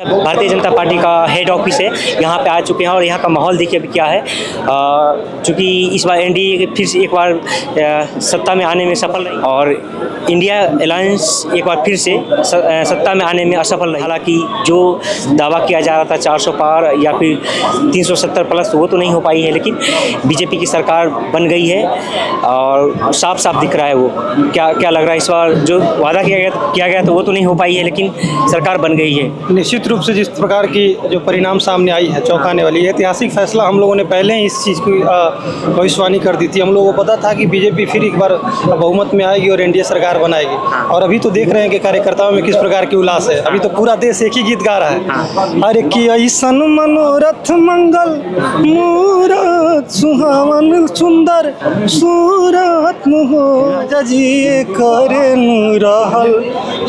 Bharatiya Janata party का head office है, यहाँ पे आ चुके हैं और यहाँ का माहौल देखिए अभी क्या है। चूँकि इस बार एनडीए फिर से एक बार सत्ता में आने में सफल रही और इंडिया अलायंस एक बार फिर से सत्ता में आने में असफल रही। हालांकि जो दावा किया जा रहा था 400 पार या फिर 370 प्लस वो तो नहीं हो पाई है, लेकिन बीजेपी की सरकार बन गई है और साफ साफ दिख रहा है। वो क्या लग रहा है इस बार जो वादा किया गया तो वो तो नहीं हो पाई है, लेकिन सरकार बन गई है। निश्चित रूप से जिस प्रकार की जो परिणाम सामने आई है, चौंकाने वाली ऐतिहासिक फैसला हम लोगों ने पहले ही इस चीज़ की भविष्यवाणी कर दी थी। हम लोगों को पता था कि बीजेपी फिर एक बार बहुमत में आएगी और एनडीए सरकार बनाएगी। और अभी तो देख रहे हैं कि कार्यकर्ताओं में किस प्रकार की उल्लास है। अभी तो पूरा देश एक ही गीत गा रहा है, अरे कि ऐसन मनोरथ मंगल मूरत सुहावन सुंदर सूरत मुहो जजिए करे रहल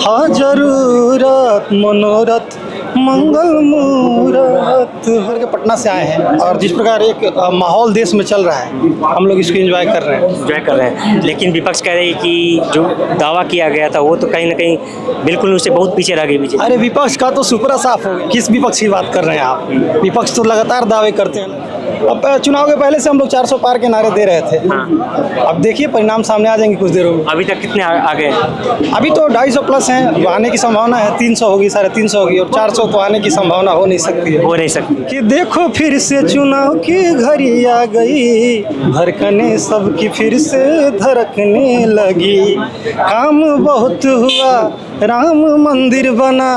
हा जरूरत मनोरथ मंगल मूरत। भर के पटना से आए हैं और जिस प्रकार एक माहौल देश में चल रहा है, हम लोग इसको एंजॉय कर रहे हैं। लेकिन विपक्ष कह रही है कि जो दावा किया गया था वो तो कहीं ना कहीं बिल्कुल उससे बहुत पीछे रह गई बीजेपी। अरे विपक्ष का तो सुपरा साफ हो गया। किस विपक्ष की बात कर रहे हैं आप? विपक्ष तो लगातार दावे करते हैं। अब चुनाव के पहले से हम लोग 400 पार के नारे दे रहे थे। अब देखिए परिणाम सामने आ जाएंगे कुछ देरों में। अभी तक कितने आ गए? अभी तो 250 प्लस हैं, आने की संभावना है। 300 होगी, 350 होगी और 400 तो आने की संभावना हो नहीं सकती कि देखो फिर से चुनाव की घड़ी आ गई, धड़कने सबकी फिर से धड़कने लगी। काम बहुत हुआ, राम मंदिर बना,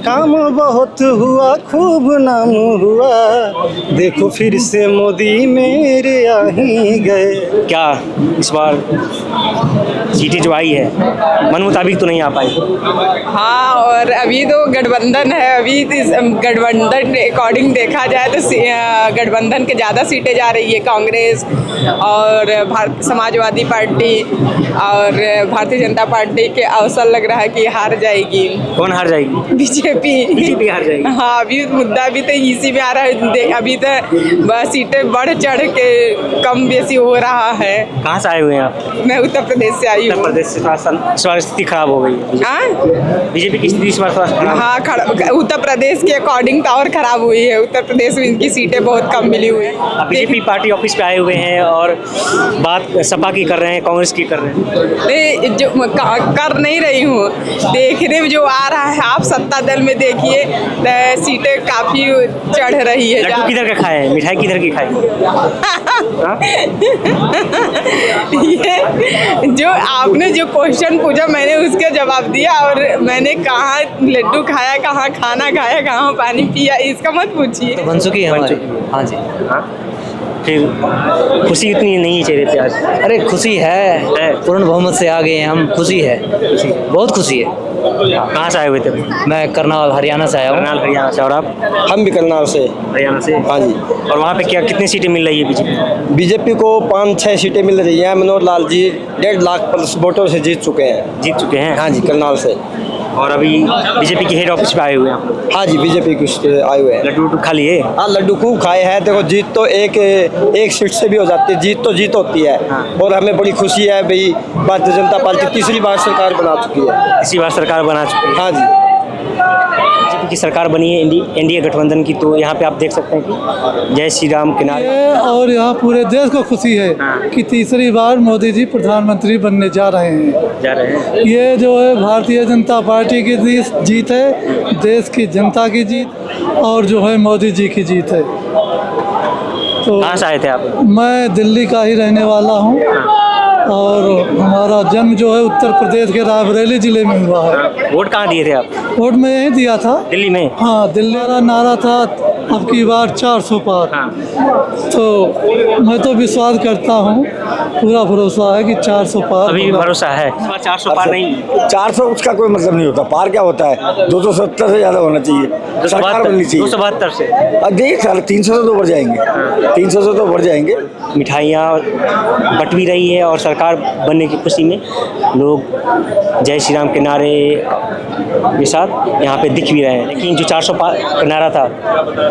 काम बहुत हुआ, खूब नाम हुआ, देखो फिर से मोदी मेरे आ ही गए। क्या इस बार सीटें जो आई है मन मुताबिक तो नहीं आ पाई? हाँ, और अभी तो गठबंधन है। अभी गठबंधन के अकॉर्डिंग देखा जाए तो गठबंधन के ज़्यादा सीटें जा रही है। कांग्रेस और समाजवादी पार्टी और भारतीय जनता पार्टी के अवसर लग रहा है कि हार जाएगी। कौन हार जाएगी? बीजेपी हार जाएगी। हाँ, अभी मुद्दा भी तो इसी में आ रहा है। अभी तो सीटें बढ़ चढ़ के कम बेसी हो रहा है। कहाँ से आए हुए हैं आप? मैं उत्तर प्रदेश से आई हूँ। उत्तर प्रदेश से इस बार स्थिति खराब हो गई। बीजेपी की स्थिति इस बार खराब। हाँ, उत्तर प्रदेश के अकॉर्डिंग तो और खराब हुई है। उत्तर प्रदेश में इनकी सीटें बहुत कम मिली हुई है। बीजेपी पार्टी ऑफिस पे आए हुए हैं और बात सपा की कर रहे हैं, कांग्रेस की कर रहे हैं। जो कर नहीं रही हूँ, देखने में जो आ रहा है, आप सत्ता दल में देखिए सीटें काफी चढ़ रही है। लड्डू किधर का खाए, मिठाई किधर की खाए? ये जो आपने जो क्वेश्चन पूछा मैंने उसका जवाब दिया। और मैंने कहाँ लड्डू खाया, कहाँ खाना खाया, कहाँ पानी पिया, इसका मत पूछिए। तो बन चुकी है हमारी। हाँ जी। फिर खुशी इतनी नहीं चाहिए थी आज? अरे खुशी है, पूर्ण बहुमत से आ गए हैं हम। खुशी है, बहुत खुशी है। कहाँ से आए हुए थे? मैं करनाल हरियाणा से आया हूँ। करनाल हरियाणा से। और आप? हम भी करनाल से। हरियाणा से। हाँ जी। और वहाँ पे कितनी सीटें मिल रही है बीजेपी को? 5-6 सीटें मिल रही हैं। मनोहर लाल जी 1.5 लाख प्लस वोटों से जीत चुके हैं। हाँ जी, करनाल से। और अभी बीजेपी के हेड ऑफिस पे आए हुए हैं? हाँ जी, बीजेपी के आए हुए हैं। लड्डू खा लिए? हाँ, लड्डू खूब खाए हैं। देखो जीत तो एक सीट से भी हो जाती है। जीत तो जीत होती है। और हमें बड़ी खुशी है भाई, भारतीय जनता पार्टी तीसरी बार सरकार बना चुकी है। इसी बार सरकार बना चुकी है। हाँ जी, बीजेपी की सरकार बनी है एनडीए गठबंधन की। तो यहाँ पे आप देख सकते हैं कि जय श्री राम के नारे। और यहाँ पूरे देश को खुशी है कि तीसरी बार मोदी जी प्रधानमंत्री बनने जा रहे हैं। ये जो है भारतीय जनता पार्टी की जीत है, देश की जनता की जीत और जो है मोदी जी की जीत है। तो कहाँ से आए थे आप? मैं दिल्ली का ही रहने वाला हूँ और हमारा जन्म जो है उत्तर प्रदेश के रायबरेली जिले में हुआ है। वोट कहाँ दिए थे आप? वोट मैं यहीं दिया था, दिल्ली में। हाँ, दिल्ली का नारा था अब की बार 400 पार। तो मैं तो विश्वास करता हूँ, पूरा भरोसा है कि 400 पार। अभी भी भरोसा है? इस बार 400 पार नहीं। 400 उसका कोई मतलब नहीं होता। पार क्या होता है? 270 से ज़्यादा होना चाहिए। सरकार बननी चाहिए। 272 से। देख 300 से तो बढ़ जाएंगे। 300 से तो बढ़ जाएंगे। मिठाइयाँ बट भी रही है और सरकार बनने की खुशी में लोग जय श्री राम के नारे के साथ यहाँ पे दिख भी रहे हैं। लेकिन जो 400 का नारा था,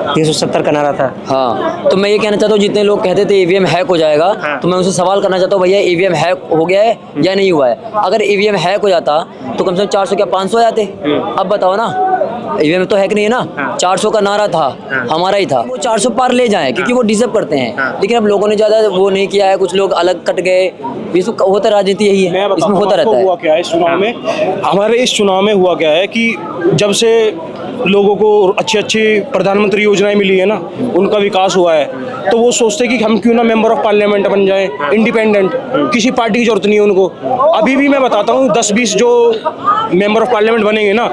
370 का नारा था। हाँ, तो मैं ये कहना चाहता हूँ, जितने लोग कहते थे ईवीएम हैक हो जाएगा, तो मैं उनसे सवाल करना चाहता हूँ, भैया ईवीएम हैक हो गया है या नहीं हुआ है? अगर ईवीएम हैक हो जाता तो कम से कम 400 क्या 500 आ जाते? अब बताओ ना। ईवीएम तो हैक नहीं है ना। 400 का नारा था, हमारा ही था। वो 400 पार ले जाएं क्योंकि वो डिजर्व करते हैं, लेकिन अब लोगों ने ज्यादा वो नहीं किया है। कुछ लोग अलग कट गए, ये सब होता, राजनीति यही है, इसमें होता रहता है। हुआ क्या है इस चुनाव में, हमारे इस चुनाव में हुआ क्या है कि जब से लोगों को अच्छी अच्छी प्रधानमंत्री योजनाएं मिली है ना, उनका विकास हुआ है, तो वो सोचते हैं कि हम क्यों ना मेंबर ऑफ पार्लियामेंट बन जाएं, इंडिपेंडेंट, किसी पार्टी की जरूरत नहीं है उनको। अभी भी मैं बताता हूँ 10-20 जो मेंबर ऑफ पार्लियामेंट बनेंगे ना,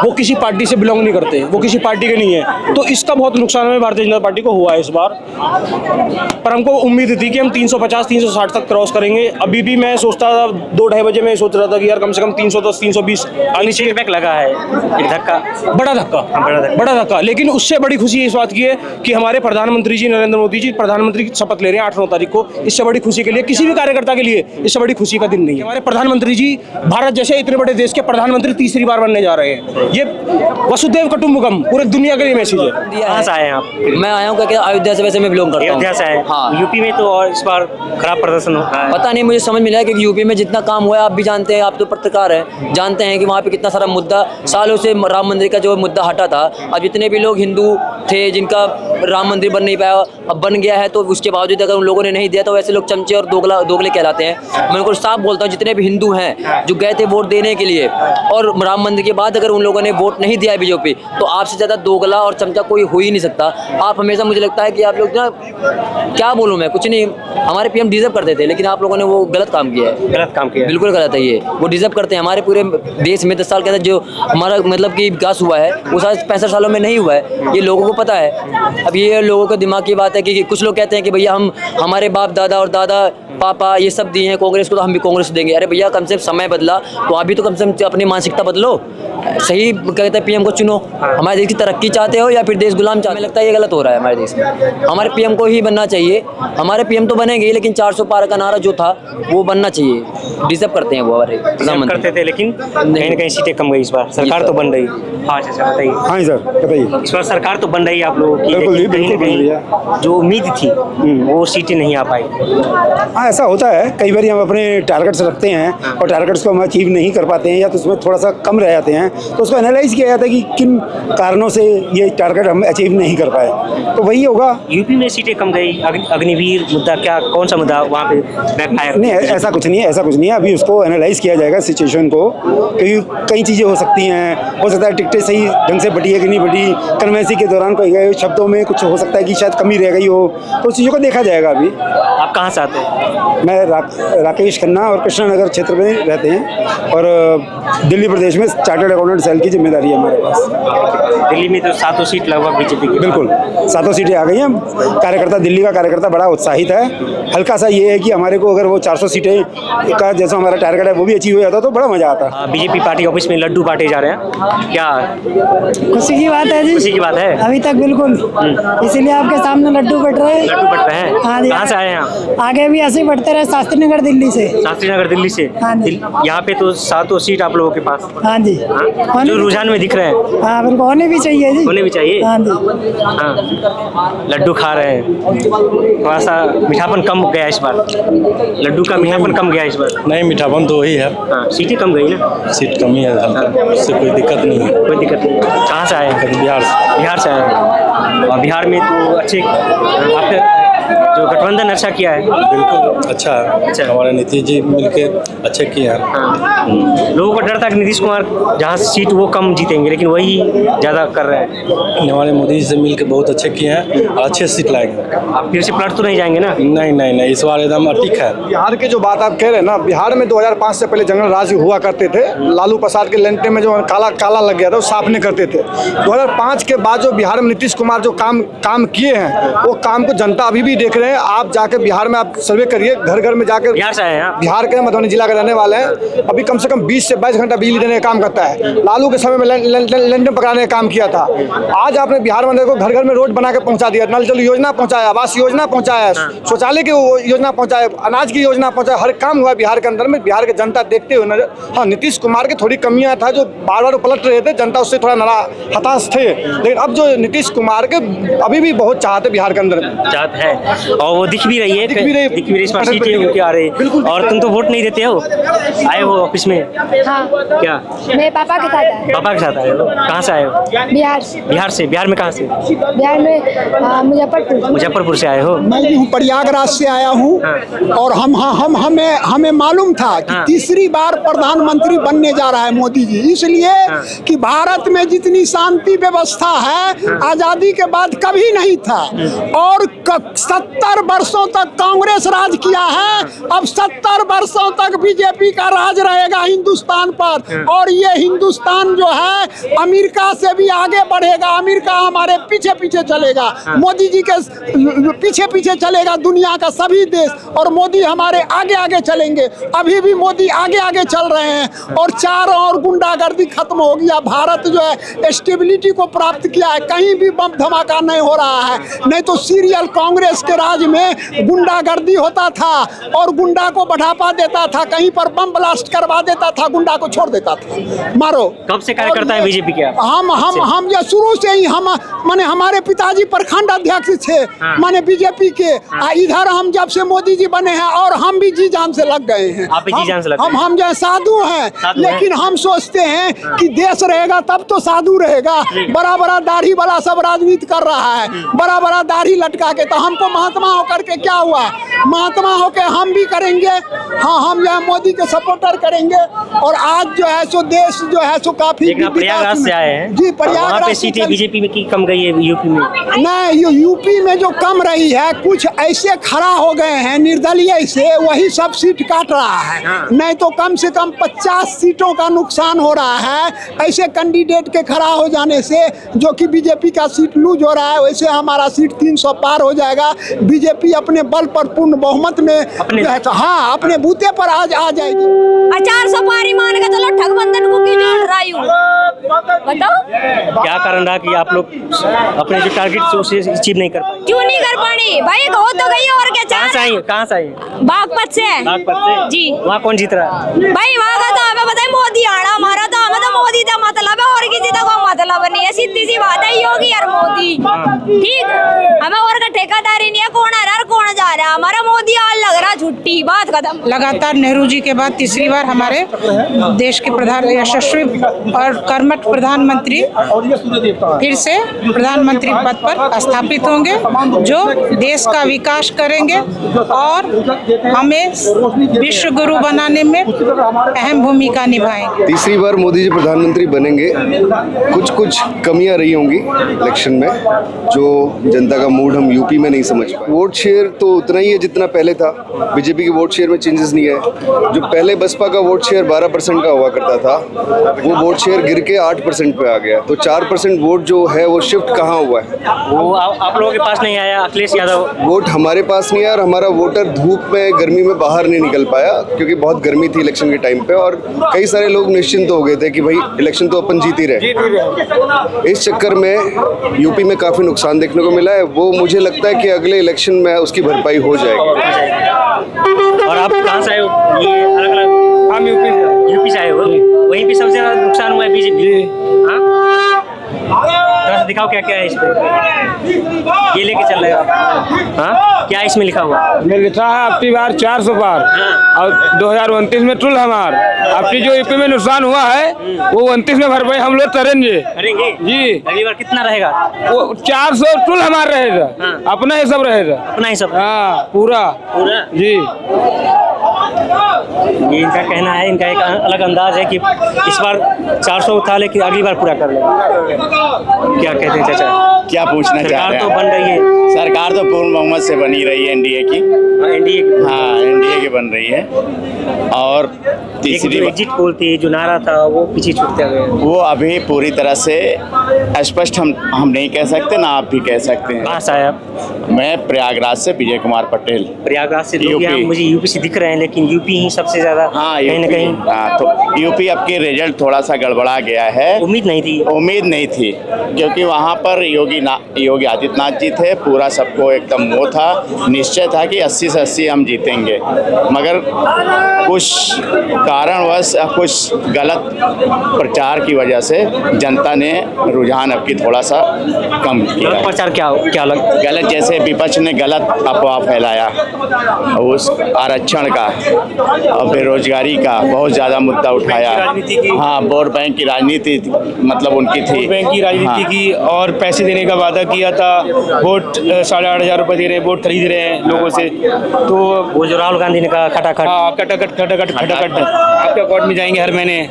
वो किसी पार्टी से बिलोंग नहीं करते, वो किसी पार्टी के नहीं है। तो इसका बहुत नुकसान हमें भारतीय जनता पार्टी को हुआ है इस बार। पर हमको उम्मीद थी कि हम 350-360 तक क्रॉस करेंगे। अभी भी मैं सोचता था 2-2:30 बजे मैं सोच रहा था कि यार कम से कम 310-320 आनी चाहिए। फीडबैक लगा है, एक धक्का, बड़ा धक्का। लेकिन उससे बड़ी खुशी इस बात की है कि हमारे प्रधानमंत्री जी नरेंद्र मोदी जी प्रधानमंत्री की शपथ ले रहे हैं 8-9 तारीख को। इससे बड़ी खुशी के लिए, किसी भी कार्यकर्ता के लिए इससे बड़ी खुशी का दिन नहीं है। हमारे प्रधानमंत्री जी भारत जैसे इतने बड़े देश के प्रधानमंत्री तीसरी बार बनने जा रहे हैं। ये वसुदेव कुटुंबकम पूरे दुनिया के लिए मैसेज है। कहाँ से आए हैं आप? मैं आया हूँ क्या, अयोध्या से। वैसे मैं बिलोंग करता हूँ, अयोध्या से आए। हाँ। यूपी में तो और इस बार खराब प्रदर्शन हो रहा है। पता नहीं, मुझे समझ मिला है कि यूपी में जितना काम हुआ है, आप भी जानते हैं, आप तो पत्रकार हैं, जानते हैं कि वहाँ पे कितना सारा मुद्दा, सालों से राम मंदिर का जो मुद्दा हटा था। अब जितने भी लोग हिंदू थे जिनका राम मंदिर बन नहीं पाया, अब बन गया है, तो उसके बावजूद अगर उन लोगों ने नहीं दिया तो वैसे लोग चमचे और दोगले कहलाते हैं। मैं उनको साफ बोलता हूँ, जितने भी हिंदू हैं जो गए थे वोट देने के लिए और राम मंदिर के बाद अगर उन लोगों ने वोट नहीं दिया बीजेपी, तो आपसे ज़्यादा दोगला और चमचा कोई हो ही नहीं सकता। आप हमेशा, मुझे लगता है कि आप लोग ना, क्या बोलूँ मैं, कुछ नहीं, हमारे पीएम डिजर्व करते थे, लेकिन आप लोगों ने वो गलत काम किया है। गलत काम किया, बिल्कुल गलत है ये। वो डिजर्व करते हैं। हमारे पूरे देश में 10 साल के अंदर जो हमारा मतलब कि विकास हुआ है, वो शायद 65 सालों में नहीं हुआ है। ये लोगों को पता है। अब ये लोगों को दिमाग की बात है कि कुछ लोग कहते हैं कि भैया हमारे बाप दादा और दादा पापा ये सब दिए हैं कांग्रेस को, तो हम भी कांग्रेस देंगे। अरे भैया, कम से कम समय बदला तो आप भी तो कम से कम अपनी मानसिकता बदलो। सही कहते हैं पीएम को चुनो। हमारे देश की तरक्की चाहते हो या फिर देश गुलाम चाहते हो? लगता है ये गलत हो रहा है हमारे देश में। हमारे पीएम को ही बनना चाहिए। हमारे पीएम तो बनेंगे, लेकिन 400 पार का नारा जो था वो बनना चाहिए। डिजर्व करते हैं वो हमारे प्रधानमंत्री। करते थे, लेकिन कहीं ना कहीं सीटें कम गई इस बार। सरकार तो बन रही। हाँ अच्छा, बताइए। हाँ सर, बताइए। इस बार सरकार तो बन रही है आप लोगों की, लेकिन कहीं ना कहीं जो उम्मीद थी वो सीटें नहीं आ पाई। हाँ, ऐसा होता है। कई बार हम अपने टारगेट्स रखते हैं और टारगेट्स को हम अचीव नहीं कर पाते हैं, या तो उसमें थोड़ा सा कम रह जाते हैं, तो उसको एनालाइज किया जाता है कि किन कारणों से ये टारगेट हम अचीव नहीं कर पाए, तो वही होगा। यूपी में सीटें कम गई, अग्निवीर मुद्दा, क्या कौन सा मुद्दा वहाँ पे बैकफायर? नहीं, ऐसा कुछ नहीं है। अभी उसको एनालाइज किया जाएगा सिचुएशन को, क्योंकि कई चीज़ें हो सकती हैं। हो सकता है टिकटें सही ढंग से बटी है कि नहीं बटी, कन्वेंसी के दौरान कोई गए शब्दों में कुछ हो सकता है कि शायद कमी रह गई हो, तो उस चीज़ों को देखा जाएगा। अभी आप कहाँ से आते हैं? मैं राकेश खन्ना और कृष्णा नगर क्षेत्र में रहते हैं, और दिल्ली प्रदेश में चार्टर्ड अकाउंटेंट सेल की जिम्मेदारी है हमारे पास। दिल्ली में तो 7 सीट लगभग बीजेपी की। बिल्कुल 7 सीटें आ गई हैं। कार्यकर्ता, दिल्ली का कार्यकर्ता बड़ा उत्साहित है। हल्का सा ये है कि हमारे को अगर वो 400 सीटें का जैसा हमारा टारगेट है वो भी अचीव हो जाता तो बड़ा मजा आता। बीजेपी पार्टी ऑफिस में लड्डू बांटे जा रहे हैं, क्या खुशी की बात है जी? खुशी की बात है। अभी तक बिल्कुल, इसीलिए आपके सामने लड्डू बट रहे हैं। लड्डू बट रहे हैं। हाँ जी। कहाँ से आए हैं आप? आगे भी ऐसे ही बढ़ते रहे, शास्त्री नगर दिल्ली से। शास्त्री नगर दिल्ली से। हाँ जी। यहाँ पे तो 7 सीट आप लोगों के पास। हाँ जी। हाँ? जो रुझान में दिख रहे हैं। हाँ बिल्कुल, होने भी चाहिए जी। होने भी चाहिए। हाँ जी। हाँ, लड्डू खा रहे हैं, थोड़ा सा मीठापन कम गया इस बार। लड्डू का मीठापन कम गया इस बार। नहीं, मीठापन तो वही है। हाँ, सीटें कम गई ना। सीट कमी है, उससे कोई दिक्कत नहीं है। कोई दिक्कत नहीं। कहाँ से आए हैं? बिहार से। बिहार से आए हैं। और बिहार में तो अच्छे आपके जो गठबंधन अच्छा किया है। बिल्कुल अच्छा है। अच्छा। हमारे नीतीश जी मिलके अच्छे किए हैं। हाँ। लोगों को डर था कि नीतीश कुमार जहाँ सीट वो कम जीतेंगे, लेकिन वही ज़्यादा कर रहे हैं। हमारे मोदी जी से मिलके बहुत अच्छे किए हैं और अच्छे सीट लाएंगे। आप फिर से पलट तो नहीं जाएंगे ना? नहीं, इस बार एकदम अटिक है। बिहार की जो बात आप कह रहे हैं ना, बिहार में 2005 से पहले जंगल राज हुआ करते थे। लालू प्रसाद के लेंटे में जो काला लग गया था वो साफ नहीं करते थे। 2005 के बाद जो बिहार में नीतीश कुमार जो काम किए हैं, वो काम को जनता अभी भी देख रहे हैं। आप जाके बिहार में आप सर्वे करिए, घर घर में जाकर। बिहार से आए हैं आप? बिहार के मधुबनी जिला के रहने वाले हैं। अभी कम से कम 20 से 22 घंटा बिजली देने का काम करता है। लालू के समय में लैंडर पकड़ाने का काम किया था। आज आपने बिहार में देखो, घर घर में रोड बना के पहुंचा दिया, नल जल योजना पहुंचाया, आवास योजना पहुंचाया, शौचालय की योजना पहुंचाया, अनाज की योजना पहुंचाया, हर काम हुआ बिहार के अंदर में। बिहार की जनता देखते हुए नजर। हाँ, नीतीश कुमार की थोड़ी कमियां था जो बार बार पलट रहे थे, जनता उससे थोड़ा हताश थे। लेकिन अब जो नीतीश कुमार के अभी भी बहुत चाहते बिहार के अंदर चाहते हैं। और वो दिख भी रही है, दिख भी रही है। इस बार सीटें उनकी आ रही है। और तुम तो वोट नहीं देते हो, आए हो ऑफिस में? हाँ, क्या मेरे पापा के साथ आए। पापा के साथ आए हो? कहाँ से आए हो? बिहार से। बिहार से? बिहार में कहाँ से? बिहार में मुजफ्फरपुर। मुजफ्फरपुर से आए हो? मैं भी हूँ प्रयागराज से आया हूँ। और हमें मालूम था कि तीसरी बार प्रधानमंत्री बनने जा रहा है मोदी जी, इसलिए कि भारत में जितनी शांति व्यवस्था है आजादी के बाद कभी नहीं था। और 70 वर्षों तक कांग्रेस राज किया है, अब 70 वर्षों तक बीजेपी का राज रहेगा हिंदुस्तान पर। और ये हिंदुस्तान जो है अमेरिका से भी आगे बढ़ेगा, अमेरिका हमारे पीछे पीछे चलेगा, मोदी जी के पीछे पीछे चलेगा दुनिया का सभी देश, और मोदी हमारे आगे आगे चलेंगे। अभी भी मोदी आगे आगे चल रहे हैं और चारों ओर गुंडागर्दी खत्म हो गया। भारत जो है स्टेबिलिटी को प्राप्त किया है, कहीं भी बम धमाका नहीं हो रहा है। नहीं तो सीरियल कांग्रेस के राज में गुंडागर्दी होता था और गुंडा को बढ़ावा देता था, कहीं पर बम ब्लास्ट करवा देता था, गुंडा को छोड़ देता था, मारो। कब से कार्यकर्ता है बीजेपी के? हम ये शुरू से ही माने हमारे पिताजी प्रखंड अध्यक्ष थे माने बीजेपी के। इधर हम जब से मोदी जी बने हैं और हम भी जी जान से लग गए हैं। आप भी जी जान से लग गए? हम जो साधु हैं, लेकिन हम सोचते हैं कि देश रहेगा तब तो साधु रहेगा। बड़ा बड़ा दाढ़ी वाला सब राजनीति कर रहा है, बड़ा बड़ा दाढ़ी लटका के, तो हमको महात्मा होकर के क्या हुआ? महात्मा होकर हम भी करेंगे। हाँ, हम जो है मोदी के सपोर्टर करेंगे। और आज जो है सो देश जो है सो काफी प्रयागराज से आए हैं जी। प्रयागराज सीटें बीजेपी में की कम गई है, यूपी में नहीं, यूपी में जो कम रही है कुछ ऐसे खड़ा हो गए हैं निर्दलीय से, वही सब सीट काट रहा है। नहीं तो कम से कम 50 सीटों का नुकसान हो रहा है ऐसे कैंडिडेट के खड़ा हो जाने से। जो कि बीजेपी का सीट लूज हो रहा है, वैसे हमारा सीट 300 पार हो जाएगा। बीजेपी अपने बल पर पूर्ण बहुमत में हाँ अपने बूते पर आज आ जाएगी। 400 पारी मान के चलो, ठगबंधन को क्यों जोड़ रही हूँ बताओ? क्या कारण रहा कि आप लोग अपने जो टारगेट से उसे अचीव नहीं कर पाए? क्यों नहीं कर पानी भाई? हो तो गई और क्या? कहाँ से आई? बागपत से। बागपत से जी। वहाँ कौन जीत रहा है भाई? वहाँ का तो हमें पता है, मोदी आड़ा हमारा तो, हमें तो मोदी का मतलब है और किसी का कोई मतलब नहीं है। सीधी सी बात है, योगी और मोदी, ठीक। हमें और का ठेकेदारी नहीं है, कौन आ रहा है कौन जा रहा है, हमारा मोदी आल लग रहा, छुट्टी बात खत्म। लगातार नेहरू जी के बाद तीसरी बार हमारे देश के प्रधान यशस्वी और कर्मठ प्रधानमंत्री फिर से प्रधानमंत्री पद पर स्थापित होंगे, जो देश का विकास करेंगे और हमें विश्व गुरु बनाने में अहम भूमिका निभाएंगे। तीसरी बार मोदी जी प्रधानमंत्री बनेंगे। कुछ कमियां रही होंगी इलेक्शन में, जो जनता का मूड हम यूपी में नहीं समझ पाए। वोट शेयर तो उतना ही है जितना पहले था। बीजेपी के वोट शेयर में चेंजेस नहीं है। जो पहले बसपा का वोट शेयर 12% का हुआ करता था, वो वोट शेयर गिर के 8% पे आ गया। तो 4% वोट जो है वो शिफ्ट कहाँ हुआ है? वो आप लोगों के पास नहीं आया। अखिलेश यादव वोट हमारे पास नहीं आया और हमारा वोटर धूप में गर्मी में बाहर नहीं निकल पाया, क्योंकि बहुत गर्मी थी इलेक्शन के टाइम पे। और कई सारे लोग निश्चिंत हो गए थे कि भाई इलेक्शन तो अपन जीत ही रहे। इस चक्कर में यूपी में काफी नुकसान देखने को मिला है। वो मुझे लगता है कि अगले इलेक्शन में उसकी भरपाई हो जाएगी। और आप कहाँ से आए हो? ये अलग-अलग। हम यूपी से आए हो। वहीं पे सबसे ज्यादा नुकसान हुआ है बीजेपी। थोड़ा सा दिखाओ क्या क्या है इसमें। ये लेके चल रहे हो? हाँ, क्या इसमें लिखा हुआ? में लिखा है अपनी बार 400 पार और 2029 में टुल हमार। अपनी जो यूपी में नुकसान हुआ है वो 29 में भरपाई हम लोग करेंगे जी। अगली बार कितना रहेगा? वो 400 टुल हमार रहेगा। अपना ही सब रहेगा। अपना ही सब? हाँ, पूरा जी। ये इनका कहना है, इनका एक अलग अंदाज है कि इस बार 400 था लेकिन अगली बार पूरा कर लेंगे। क्या कहते हैं चाचा? क्या पूछना चाह रहे हैं? सरकार तो बन रही है। सरकार तो पूर्ण बहुमत से बनी रही है एनडीए की। एनडीए की बन रही है। और तीसरी एग्जिट पोल थी, जो नारा था वो पीछे छूटते गए। वो अभी पूरी तरह से स्पष्ट हम नहीं कह सकते, ना आप भी कह सकते हैं। कहाँ से आए आप? मैं प्रयागराज से विजय कुमार पटेल। प्रयागराज से लोग यहाँ मुझे यूपी से दिख रहे हैं, लेकिन यूपी ही सबसे ज्यादा कहीं ना कहीं। हाँ, तो यूपी अब के रिजल्ट थोड़ा सा गड़बड़ा गया है। उम्मीद नहीं थी क्योंकि वहाँ पर योगी आदित्यनाथ जी थे, पूरा सबको एकदम वो था, निश्चय था कि 80 से 80 हम जीतेंगे, मगर कुछ कारणवश कुछ गलत प्रचार की वजह से जनता ने रुझान अब की थोड़ा सा कम किया। प्रचार क्या गलत, जैसे विपक्ष ने गलत अफवाह फैलाया उस आरक्षण का और बेरोजगारी का बहुत ज़्यादा मुद्दा उठाया। हाँ, वोट बैंक की राजनीति मतलब उनकी थी, वोट बैंक की राजनीति की, और पैसे देने का वादा किया था, वोट 8,500 रुपये दे रहे हैं, वोट खरीद रहे हैं लोगों से। तो वो जो राहुल गांधी ने कहा खटाखट, हाँ, खटाखट आपके अकाउंट में जाएंगे हर महीने।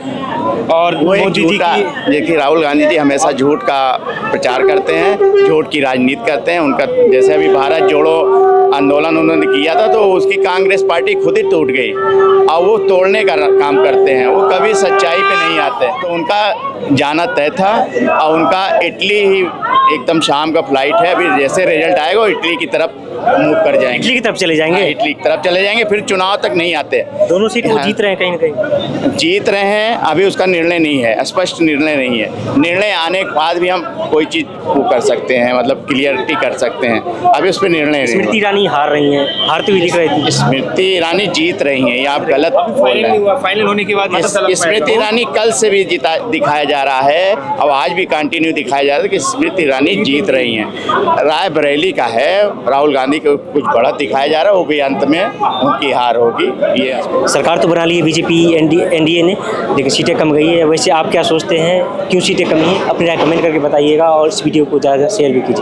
और मोदी जी की, देखिए राहुल गांधी जी हमेशा झूठ का प्रचार करते हैं, झूठ की राजनीति करते हैं। उनका जैसे अभी भारत जोड़ो आंदोलन उन्होंने किया था तो उसकी कांग्रेस पार्टी खुद ही टूट गई, और वो तोड़ने का काम करते हैं, वो कभी सच्चाई पे नहीं आते। तो उनका जाना तय था, और उनका इटली ही एकदम शाम का फ्लाइट है, अभी जैसे रिजल्ट आएगा वो इटली की तरफ मूव कर जाएंगे, इटली की तरफ चले जाएंगे। हाँ, इटली की तरफ चले जाएंगे, फिर चुनाव तक नहीं आते। दोनों सीट वो हाँ, जीत रहे हैं, कहीं ना कहीं जीत रहे हैं। अभी उसका निर्णय नहीं है, स्पष्ट निर्णय नहीं है। निर्णय आने के बाद भी हम कोई चीज़ वो कर सकते हैं, मतलब क्लियरिटी कर सकते हैं। अभी उस पर निर्णय नहीं। स्मृति ईरानी हार रही हैं, हारती हुई दिख रही थी। स्मृति ईरानी जीत रही हैं, ये आप गलत बोल रहे हैं। फाइनल होने के बाद स्मृति ईरानी कल से भी दिखाया जा रहा है, और आज भी कंटिन्यू दिखाया जा रहा है कि स्मृति ईरानी जीत रही हैं। रायबरेली का है, राहुल गांधी को कुछ बढ़त दिखाया जा रहा है, वो भी अंत में उनकी हार होगी। ये सरकार तो बना ली है बीजेपी एनडीए ने, लेकिन सीटें कम गई है। वैसे आप क्या सोचते हैं, क्यों सीटें कमी हैं? अपनी राय कमेंट करके बताइएगा, और इस वीडियो को ज़्यादा शेयर भी कीजिए।